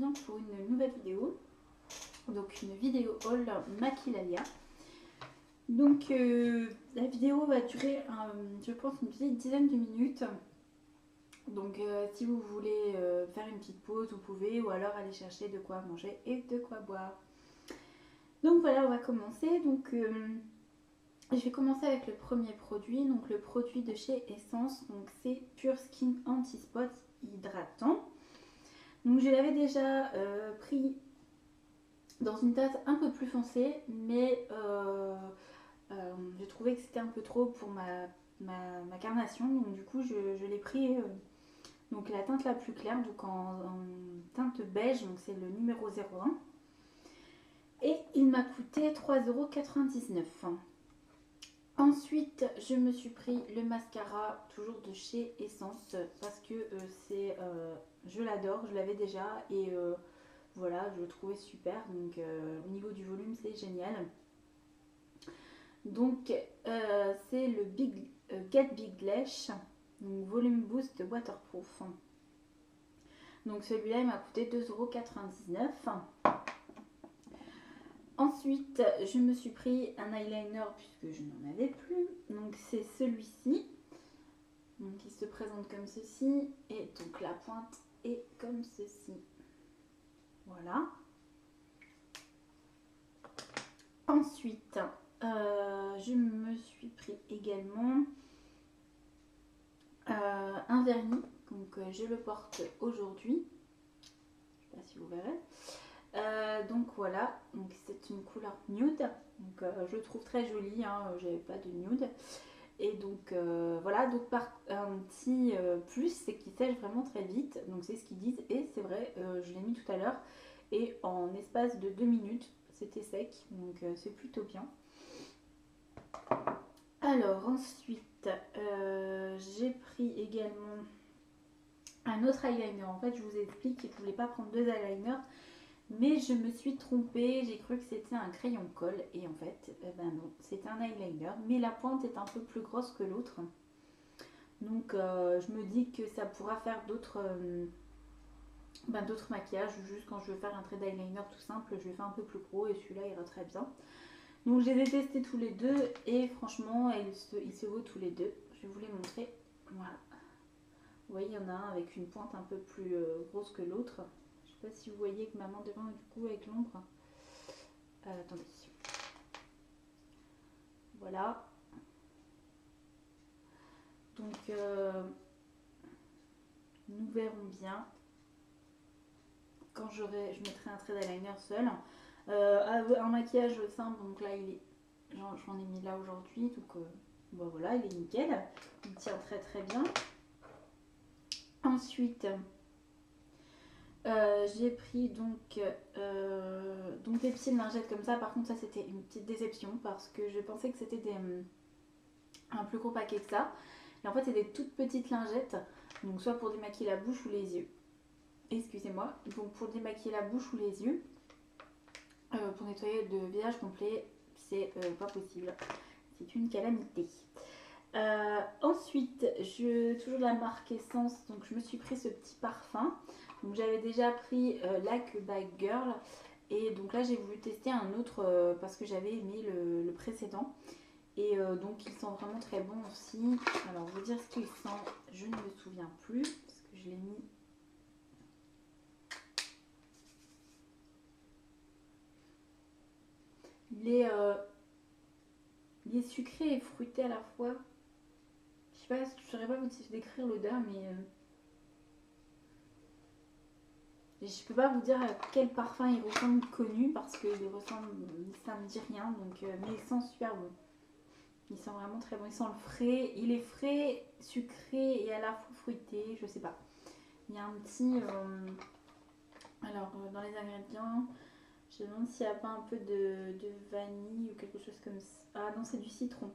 reviens pour une nouvelle vidéo. Donc une vidéo haul Maquilalia. Donc la vidéo va durer je pense une petite dizaine de minutes. Donc si vous voulez faire une petite pause, vous pouvez, ou alors aller chercher de quoi manger et de quoi boire. Donc voilà, on va commencer. Donc je vais commencer avec le premier produit, donc le produit de chez Essence, donc c'est Pure Skin Anti-Spot Hydratant. Donc je l'avais déjà pris dans une tasse un peu plus foncée, mais j'ai trouvé que c'était un peu trop pour ma carnation, donc du coup je l'ai pris donc la teinte la plus claire, donc en teinte beige, donc c'est le numéro 01. Et il m'a coûté 3,99 €. Ensuite, je me suis pris le mascara, toujours de chez Essence, parce que je l'adore, je l'avais déjà et voilà, je le trouvais super. Donc au niveau du volume, c'est génial. Donc c'est le Get Big Lash, donc Volume Boost Waterproof. Donc celui-là, il m'a coûté 2,99 €. Ensuite, je me suis pris un eyeliner puisque je n'en avais plus. Donc c'est celui-ci. Donc il se présente comme ceci. Et donc la pointe est comme ceci. Voilà. Ensuite, je me suis pris également un vernis. Donc je le porte aujourd'hui. Je ne sais pas si vous verrez. Donc voilà, donc c'est une couleur nude, donc je le trouve très joli, hein, j'avais pas de nude. Et donc voilà, donc un petit plus, c'est qu'il sèche vraiment très vite, donc c'est ce qu'ils disent, et c'est vrai, je l'ai mis tout à l'heure, et en espace de 2 minutes, c'était sec, donc c'est plutôt bien. Alors ensuite, j'ai pris également un autre eyeliner. En fait, je vous explique que je ne voulais pas prendre 2 eyeliners, mais je me suis trompée, j'ai cru que c'était un crayon colle et en fait, ben non, c'est un eyeliner, mais la pointe est un peu plus grosse que l'autre. Donc je me dis que ça pourra faire d'autres maquillages, juste quand je veux faire un trait d'eyeliner tout simple, je vais faire un peu plus gros et celui-là ira très bien. Donc je les ai testés tous les deux et franchement, ils se vaut tous les deux. Je vais vous les montrer. Voilà. Vous voyez, il y en a un avec une pointe un peu plus grosse que l'autre. Je sais pas si vous voyez que ma main devant du coup avec l'ombre. Attendez. Voilà. Donc nous verrons bien quand je mettrai un trait d'eyeliner seul. Un maquillage simple, donc là j'en ai mis là aujourd'hui, donc bon, voilà, il est nickel. Il tient très très bien. Ensuite, j'ai pris donc des petites lingettes comme ça. Par contre, ça c'était une petite déception parce que je pensais que c'était un plus gros paquet que ça. Et en fait, c'est des toutes petites lingettes, donc soit pour démaquiller la bouche ou les yeux. Excusez-moi. Donc pour démaquiller la bouche ou les yeux, pour nettoyer le visage complet, c'est pas possible. C'est une calamité. Ensuite, toujours de la marque Essence, donc je me suis pris ce petit parfum. Donc j'avais déjà pris Lac by Girl et donc là j'ai voulu tester un autre parce que j'avais aimé le précédent et donc il sent vraiment très bon aussi. Alors vous dire ce qu'il sent, je ne me souviens plus parce que je l'ai mis. Il est sucré et fruité à la fois. Je sais pas, je ne saurais pas vous décrire l'odeur, mais je peux pas vous dire à quel parfum il ressemble connu parce que ça me dit rien. Donc, mais il sent super bon. Il sent vraiment très bon. Il sent le frais. Il est frais, sucré et à la fois fruité. Je sais pas. Il y a un petit. Alors, dans les ingrédients, je me demande s'il n'y a pas un peu de vanille ou quelque chose comme ça. Ah non, c'est du citron.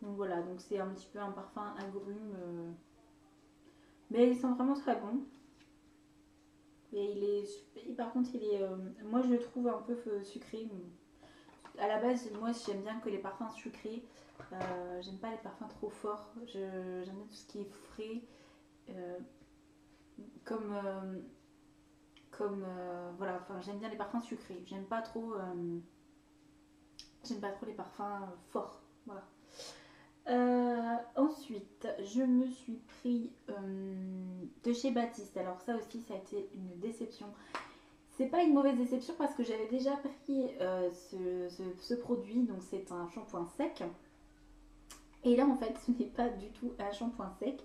Donc voilà, donc c'est un petit peu un parfum agrume. Mais il sent vraiment très bon. Et par contre, moi je le trouve un peu sucré. À la base, moi j'aime bien que les parfums sucrés. J'aime pas les parfums trop forts. J'aime bien tout ce qui est frais. Comme comme voilà, enfin j'aime bien les parfums sucrés. J'aime pas trop les parfums forts. Voilà. Ensuite, je me suis pris de chez Baptiste. Alors ça aussi, ça a été une déception. C'est pas une mauvaise déception parce que j'avais déjà pris ce produit. Donc c'est un shampoing sec. Et là, en fait, ce n'est pas du tout un shampoing sec.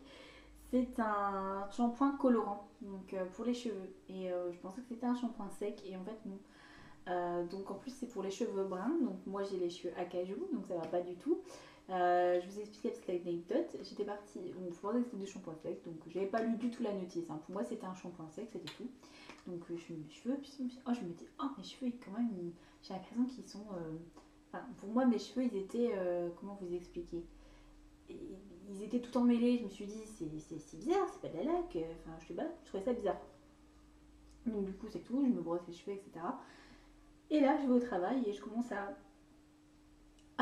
C'est un shampoing colorant, donc pour les cheveux. Et je pensais que c'était un shampoing sec. Et en fait, non. Donc en plus c'est pour les cheveux bruns, donc moi j'ai les cheveux acajou, donc ça va pas du tout. Je vous ai expliqué la petite anecdote, j'étais partie, bon, je pensais que c'était du shampoing sec, donc j'avais pas lu du tout la notice, hein. Pour moi c'était un shampoing sec, c'était tout. Donc je mets mes cheveux, puis oh, je me dis, oh mes cheveux quand même, j'ai l'impression qu'ils sont... Enfin pour moi mes cheveux ils étaient, comment vous expliquer, ils étaient tout emmêlés, je me suis dit c'est bizarre, c'est pas de la laque, enfin je sais pas, je trouvais ça bizarre. Donc du coup c'est tout, je me brosse les cheveux, etc. Et là, je vais au travail et je commence à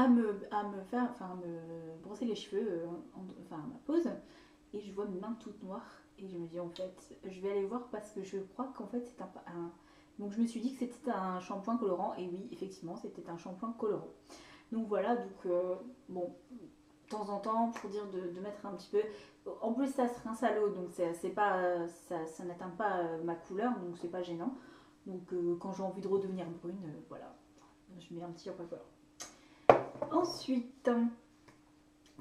me brosser les cheveux, enfin à ma pause. Et je vois mes mains toutes noires. Et je me dis, en fait, je vais aller voir parce que je crois qu'en fait, c'est donc je me suis dit que c'était un shampoing colorant. Et oui, effectivement, c'était un shampoing colorant. Donc voilà, donc bon, de temps en temps, pour dire de mettre un petit peu... En plus, ça se rince à l'eau, donc c'est pas, ça n'atteint pas ma couleur, donc c'est pas gênant. Donc quand j'ai envie de redevenir brune, voilà, je mets un petit shampoing colorant. Ensuite,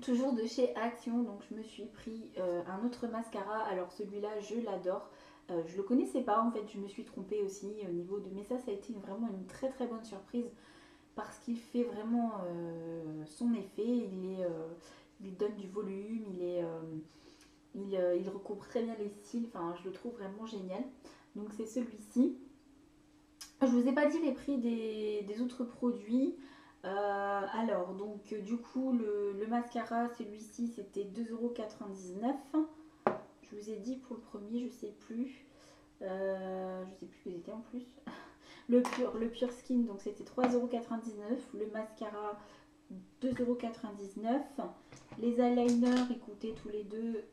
toujours de chez Action, donc je me suis pris un autre mascara. Alors celui-là, je l'adore. Je le connaissais pas en fait, je me suis trompée aussi au niveau de... Mais ça a été vraiment une très très bonne surprise parce qu'il fait vraiment son effet. Il donne du volume, il recouvre très bien les cils. Enfin, je le trouve vraiment génial. Donc c'est celui-ci. Je vous ai pas dit les prix des autres produits. Alors, donc du coup, le mascara, celui-ci, c'était 2,99 €. Je vous ai dit pour le premier, je sais plus. Je sais plus que c'était en plus. Le Pure Skin, donc c'était 3,99 €. Le mascara, 2,99 €. Les eyeliners, ils coûtaient tous les deux,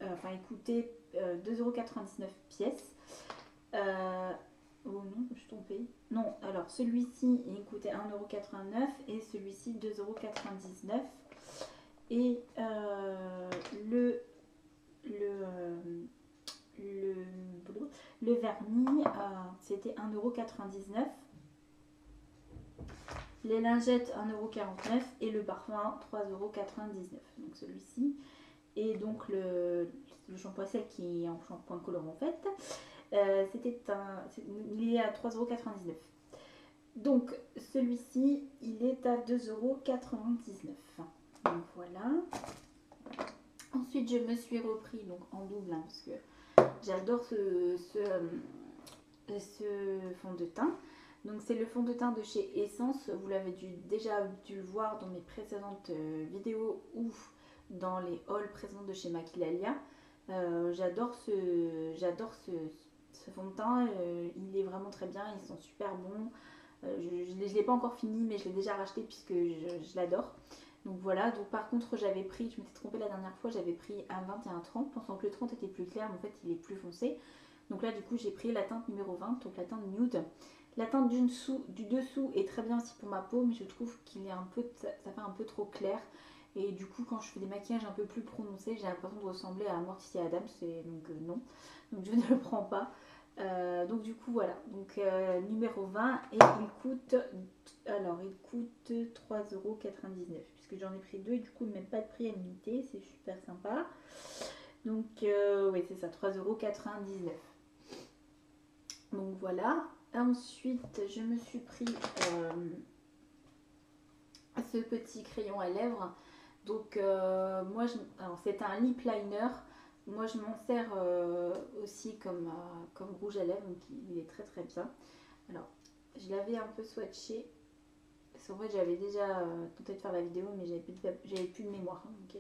ils coûtaient 2,99 € pièce. Oh non, je suis trompée. Non, alors celui-ci il coûtait 1,89 € et celui-ci 2,99 €. Et le, le vernis c'était 1,99 €. Les lingettes 1,49 € et le parfum 3,99 €. Donc celui-ci. Et donc le shampoing sec qui est en shampoing colorant en fait. Il est à 3,99 €. Donc celui-ci, il est à 2,99 €. Donc voilà. Ensuite, je me suis repris donc en double hein, parce que j'adore ce fond de teint. Donc c'est le fond de teint de chez Essence. Vous l'avez déjà dû le voir dans mes précédentes vidéos ou dans les hauls précédents de chez Maquillalia. J'adore ce fond de teint, il est vraiment très bien, ils sont super bons. Je ne l'ai pas encore fini, mais je l'ai déjà racheté puisque je l'adore. Donc voilà, donc par contre je m'étais trompée la dernière fois, j'avais pris un 21-30, pensant que le 30 était plus clair, mais en fait il est plus foncé. Donc là du coup j'ai pris la teinte numéro 20, donc la teinte nude. La teinte du dessous est très bien aussi pour ma peau, mais je trouve qu'il est ça fait un peu trop clair. Et du coup, quand je fais des maquillages un peu plus prononcés, j'ai l'impression de ressembler à Morticia Adams. Donc non, donc je ne le prends pas. Donc du coup voilà, donc numéro 20 et il coûte 3,99 € puisque j'en ai pris deux et du coup même pas de prix à l'unité, c'est super sympa. Donc oui c'est ça, 3,99 €. Donc voilà. Ensuite je me suis pris ce petit crayon à lèvres. Donc moi, alors c'est un lip liner. Moi je m'en sers aussi comme rouge à lèvres, donc il est très très bien. Alors je l'avais un peu swatché. Parce qu'en fait j'avais déjà tenté de faire la vidéo mais j'avais plus de mémoire. Hein, donc,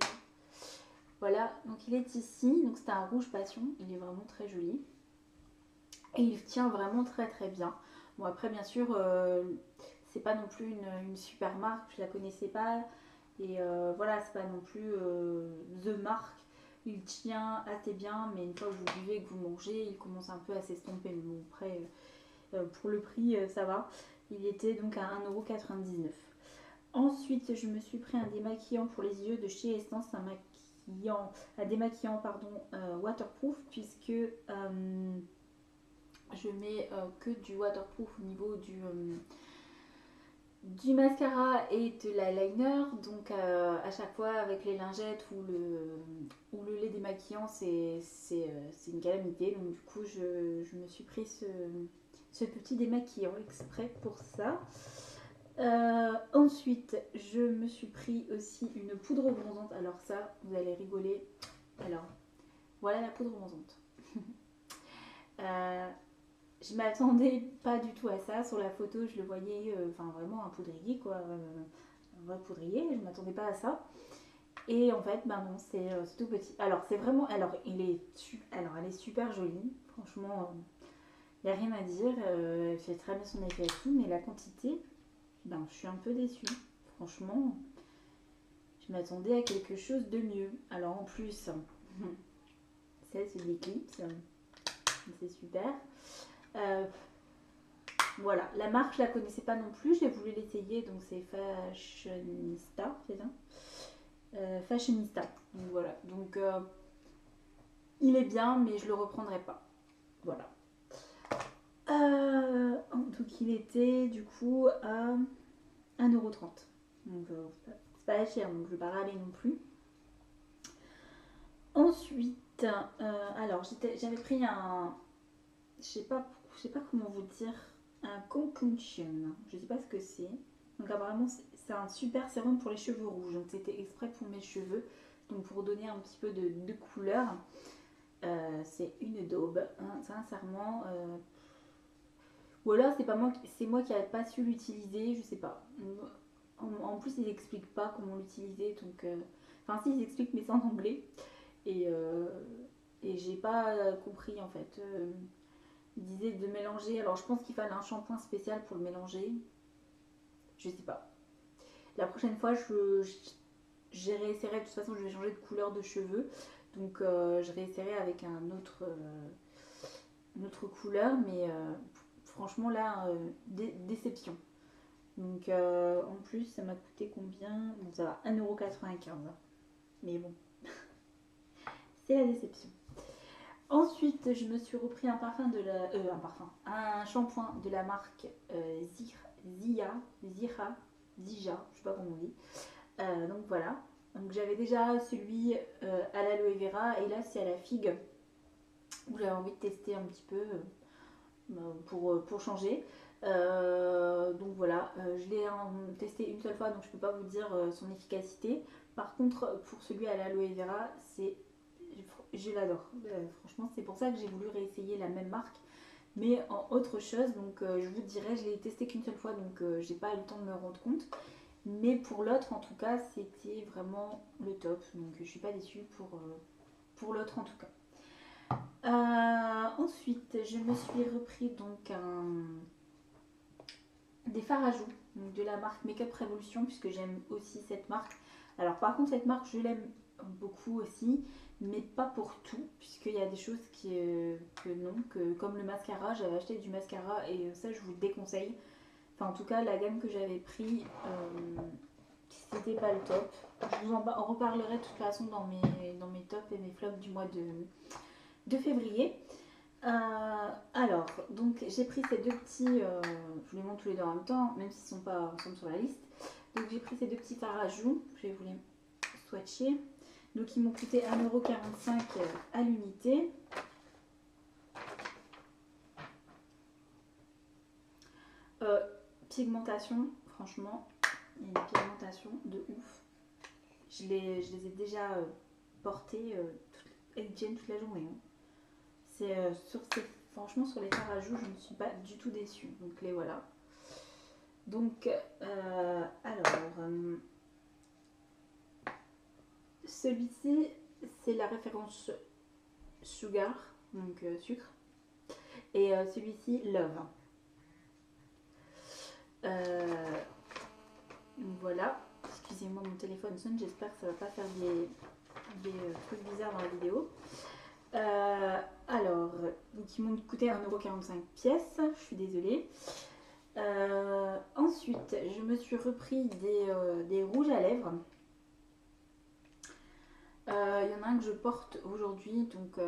voilà, donc il est ici. Donc c'est un rouge passion, il est vraiment très joli. Et il tient vraiment très très bien. Bon après bien sûr c'est pas non plus une super marque, je la connaissais pas. Et voilà, c'est pas non plus The marque. il tient assez bien, mais une fois que vous buvez et que vous mangez, il commence un peu à s'estomper. Mais bon, après, pour le prix, ça va. Il était donc à 1,99 €. Ensuite, je me suis pris un démaquillant pour les yeux de chez Essence, un démaquillant pardon, waterproof, puisque je mets que du waterproof au niveau du mascara et de l'eyeliner. Donc à chaque fois avec les lingettes ou le lait démaquillant, c'est une calamité. Donc du coup, je me suis pris ce petit démaquillant exprès pour ça. Ensuite, je me suis pris aussi une poudre bronzante. Alors ça, vous allez rigoler. Alors, voilà la poudre bronzante. euh, je m'attendais pas du tout à ça. Sur la photo, je le voyais, enfin vraiment un poudrier quoi, un vrai poudrier. Je m'attendais pas à ça. Et en fait, ben non, c'est tout petit. Alors c'est vraiment, alors elle est super jolie. Franchement, il n'y a rien à dire. Elle fait très bien son effet et tout, mais la quantité, ben je suis un peu déçue. Franchement, je m'attendais à quelque chose de mieux. Alors en plus, ça c'est de l'Eclipse, c'est super. Voilà, la marque je la connaissais pas non plus, j'ai voulu l'essayer, donc c'est Fashionista, c'est ça, Fashionista. Donc voilà, donc il est bien, mais je le reprendrai pas. Voilà. Donc il était du coup à 1,30 €. Donc c'est pas cher, donc je vais pas râler non plus. Ensuite, alors j'avais pris je sais pas comment vous dire, un concoction. Je sais pas ce que c'est. Donc apparemment c'est un super sérum pour les cheveux rouges. Donc c'était exprès pour mes cheveux. Donc pour donner un petit peu de couleur. C'est une daube, hein, sincèrement. Ou alors c'est moi qui n'avais pas su l'utiliser, je sais pas. En plus ils n'expliquent pas comment l'utiliser. Donc, enfin si ils expliquent mais c'est en anglais. Et, j'ai pas compris en fait. Il disait de mélanger. Alors je pense qu'il fallait un shampoing spécial pour le mélanger. Je sais pas. La prochaine fois, je réessayerai. De toute façon, je vais changer de couleur de cheveux. Donc je réessayerai avec une autre couleur. Mais franchement, là, déception. Donc en plus, ça m'a coûté combien? Bon, ça va, 1,95 €. Mais bon, c'est la déception. Ensuite, je me suis repris un parfum un shampoing de la marque Zija, Zija, je sais pas comment on dit. Donc voilà. Donc j'avais déjà celui à l'aloe vera et là c'est à la figue où j'avais envie de tester un petit peu pour changer. Donc voilà, je l'ai testé une seule fois donc je peux pas vous dire son efficacité. Par contre, pour celui à l'aloe vera, je l'adore. Franchement, c'est pour ça que j'ai voulu réessayer la même marque, mais en autre chose. Donc, je vous dirai, je l'ai testé qu'une seule fois, donc j'ai pas eu le temps de me rendre compte. Mais pour l'autre, en tout cas, c'était vraiment le top. Donc, je suis pas déçue pour l'autre, en tout cas. Ensuite, je me suis repris donc des fards à joues donc de la marque Makeup Revolution, puisque j'aime aussi cette marque. Alors, par contre, cette marque, je l'aime beaucoup aussi, mais pas pour tout, puisqu'il y a des choses que non, comme le mascara, j'avais acheté du mascara et ça je vous le déconseille. Enfin en tout cas la gamme que j'avais pris, c'était pas le top. Je vous en reparlerai de toute façon dans mes tops et mes flops du mois de février. Alors, donc j'ai pris ces deux petits, je vous les montre tous les deux en même temps, même s'ils ne sont pas ensemble sur la liste. Donc j'ai pris ces deux petits fards à joues, je vais vous les swatcher. Donc ils m'ont coûté 1,45 € à l'unité. Pigmentation, franchement, il y a une pigmentation de ouf. Je les ai déjà portés avec Jen toute la journée. Hein. C'est franchement sur les fards à joues, je ne suis pas du tout déçue. Donc les voilà. Donc celui-ci c'est la référence Sugar, donc sucre, et celui-ci Love. Voilà, excusez-moi, mon téléphone sonne, j'espère que ça va pas faire des trucs bizarres dans la vidéo. Alors, donc ils m'ont coûté 1,45 € pièce, je suis désolée. Ensuite, je me suis repris des rouges à lèvres. Il y en a un que je porte aujourd'hui, donc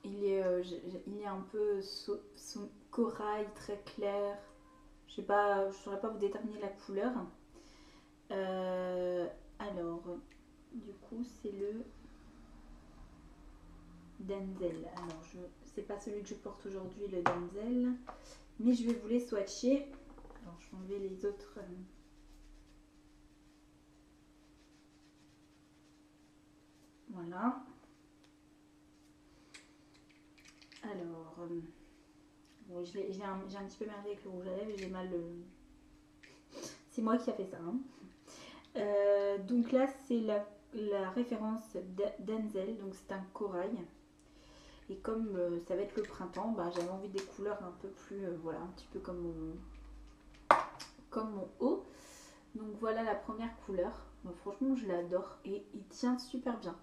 il est un peu corail très clair. Je sais pas, je saurais pas vous déterminer la couleur. Alors, du coup, c'est le Denzel. Alors, c'est pas celui que je porte aujourd'hui, le Denzel, mais je vais vous les swatcher. Alors, je vais enlever les autres. Voilà. Alors, bon, j'ai un petit peu merdé avec le rouge à lèvres, j'ai mal. C'est moi qui a fait ça. Hein. Donc là, c'est la référence Denzel, donc c'est un corail. Et comme ça va être le printemps, bah, j'avais envie des couleurs un peu plus, voilà, un petit peu comme mon haut. Donc voilà la première couleur. Bah, franchement, je l'adore et il tient super bien.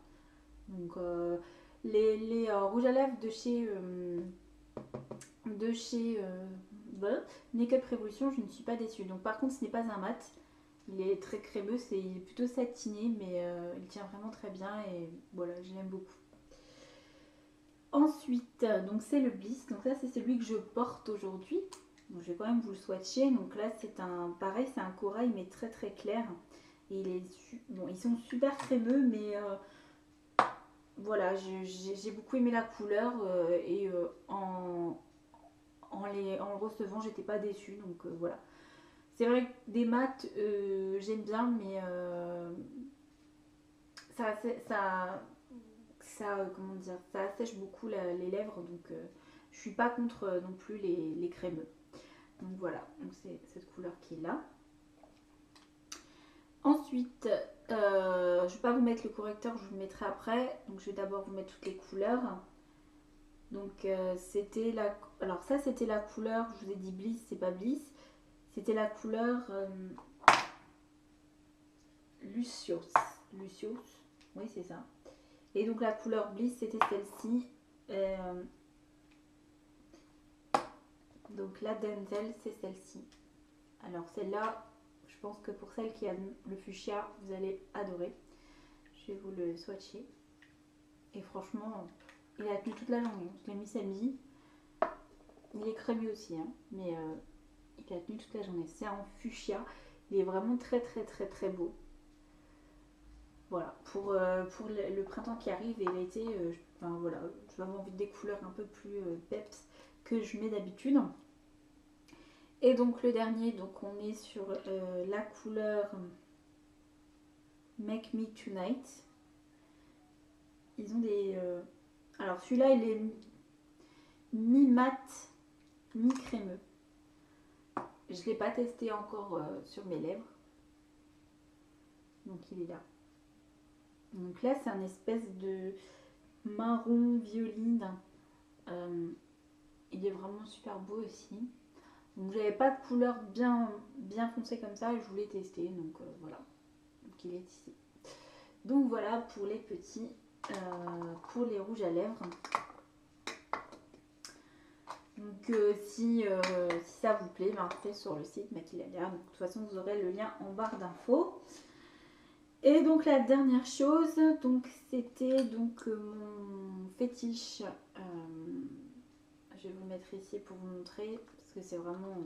Donc les rouges à lèvres de chez Make Up Revolution, je ne suis pas déçue. Donc par contre, ce n'est pas un mat. Il est très crémeux, il est plutôt satiné, mais il tient vraiment très bien et voilà, je l'aime beaucoup. Ensuite, donc c'est le Bliss. Donc là, c'est celui que je porte aujourd'hui. Donc, je vais quand même vous le swatcher. Donc là, pareil, c'est un corail, mais très très clair. Et ils sont super crémeux, mais voilà, j'ai beaucoup aimé la couleur et en le recevant, j'étais pas déçue. Donc voilà. C'est vrai que des mats, j'aime bien, mais comment dire, ça assèche beaucoup les lèvres, donc je suis pas contre non plus les crémeux. Donc voilà, donc c'est cette couleur qui est là. Ensuite, je vais pas vous mettre le correcteur, je vous le mettrai après. Donc je vais d'abord vous mettre toutes les couleurs. Donc c'était la, alors ça c'était la couleur, je vous ai dit Bliss, c'est pas Bliss. C'était la couleur Lucios, oui c'est ça. Et donc la couleur Bliss c'était celle-ci. Donc la Denzel c'est celle-ci. Alors celle-là, je pense que pour celle qui a le fuchsia, vous allez adorer. Je vais vous le swatcher. Et franchement, il a tenu toute la journée. Je l'ai mis samedi. Il est crémeux aussi, hein, mais il a tenu toute la journée. C'est en fuchsia. Il est vraiment très très très très beau. Voilà, pour le printemps qui arrive et l'été, enfin, voilà, j'ai vraiment envie des couleurs un peu plus peps que je mets d'habitude. Et donc le dernier, donc on est sur la couleur Make Me Tonight. Ils ont des... alors celui-là, il est mi-mat, mi-crémeux. Je ne l'ai pas testé encore sur mes lèvres. Donc il est là. Donc là, c'est un espèce de marron violine. Il est vraiment super beau aussi. Donc j'avais pas de couleur bien foncée comme ça et je voulais tester. Donc voilà. Donc il est ici. Donc voilà pour les petits, pour les rouges à lèvres. Donc si ça vous plaît, ben, c'est sur le site Maquilalia. Donc de toute façon vous aurez le lien en barre d'infos. Et donc la dernière chose, donc c'était donc mon fétiche. Je vais vous mettre ici pour vous montrer parce que c'est vraiment,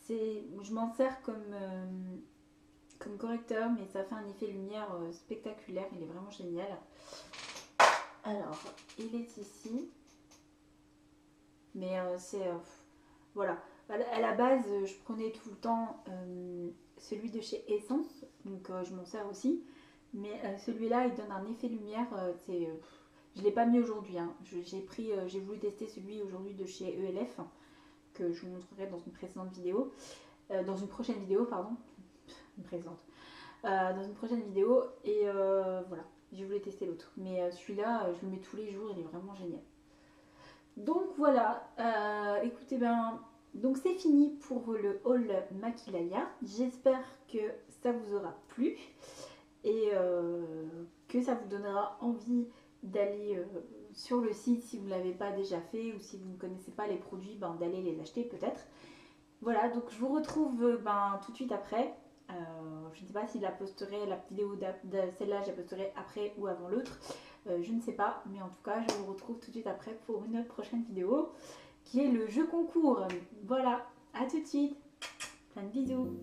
je m'en sers comme correcteur, mais ça fait un effet lumière spectaculaire. Il est vraiment génial. Alors il est ici, mais voilà. À la base, je prenais tout le temps celui de chez Essence, donc je m'en sers aussi. Mais celui-là, il donne un effet lumière. Je ne l'ai pas mis aujourd'hui. Hein. J'ai voulu tester celui aujourd'hui de chez ELF, que je vous montrerai dans une précédente vidéo. Dans une prochaine vidéo, pardon. Dans une prochaine vidéo. Et voilà, j'ai voulu tester l'autre. Mais celui-là, je le mets tous les jours. Il est vraiment génial. Donc voilà, écoutez, ben, donc c'est fini pour le haul Maquilalia. J'espère que ça vous aura plu et que ça vous donnera envie d'aller sur le site si vous ne l'avez pas déjà fait ou si vous ne connaissez pas les produits, d'aller les acheter peut-être. Voilà, donc je vous retrouve tout de suite après. Je ne sais pas si la posterai, la vidéo de celle-là, je la posterai après ou avant l'autre. Je ne sais pas, mais en tout cas, je vous retrouve tout de suite après pour une prochaine vidéo qui est le jeu concours. Voilà, à tout de suite. Plein de bisous.